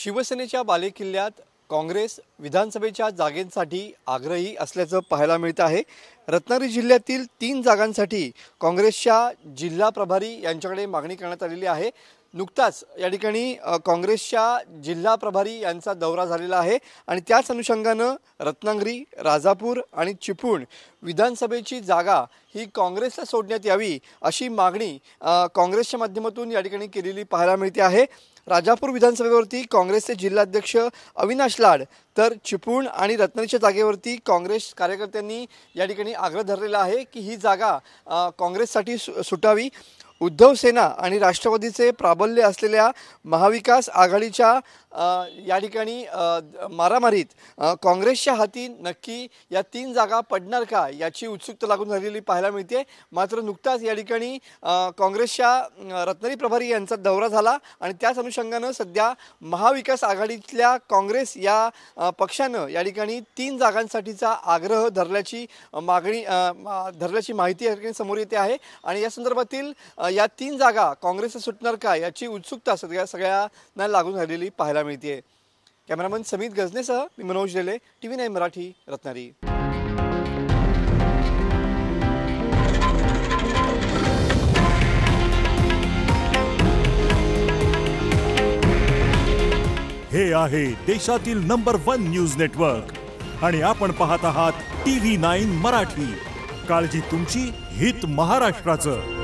शिवसेनेच्या बालेकिल्ल्यात काँग्रेस विधानसभेच्या जागेसाठी आग्रही असल्याचं पाहायला मिळत आहे। रत्नागिरी जिल्ह्यातील 3 जागांसाठी काँग्रेसच्या जिल्हा प्रभारी यांच्याकडे मागणी करण्यात आलेली आहे। नुकताच या ठिकाणी काँग्रेसच्या जिल्हा प्रभारी यांचा दौरा झालेला आहे आणि त्याच अनुषंगाने रत्नागिरी, राजापूर आणि चिपळूण विधानसभेची जागा ही काँग्रेसला सोडण्यात यावी अशी मागणी काँग्रेसच्या माध्यमातून या ठिकाणी केलेली पाहायला मिळते आहे। राजापूर विधानसभेवरती काँग्रेसचे जिल्हाध्यक्ष अविनाश लाड तर चिपळूण आणि रत्नागिरीच्या जागेवरती काँग्रेस कार्यकर्त्यांनी या ठिकाणी आग्रह धरलेला आहे की ही जागा काँग्रेससाठी सुटावी। उद्धव सेना आणि राष्ट्रवादीचे प्राबल्य असलेल्या महाविकास आघाडीच्या या ठिकाणी मारामारीत काँग्रेसच्या हाती नक्की या 3 जागा पडणार का याची उत्सुकता लागून झालेली पाहायला मिळते। मात्र नुकताच या ठिकाणी काँग्रेसच्या रत्नागिरी प्रभारी यांचा दौरा झाला आणि त्याच अनुषंगाने सध्या महाविकास आघाडीतल्या काँग्रेस या पक्षाने या ठिकाणी 3 जागांसाठीचा आग्रह धरल्याची माहिती या ठिकाणी समोर येते आहे आणि या संदर्भातील या 3 जागा काँग्रेसला सुटणार का याची उत्सुकता सगळ्यांना लागून झालेली पाहायला मिळते। कॅमेरामन समीत गजनेसह मी मनोज रेले, TV9 मराठी, रत्नागिरी। हे आहे देशातील नंबर 1 न्यूज नेटवर्क आणि आपण पाहत आहात TV9 मराठी। काळजी तुमची, हित महाराष्ट्राचं।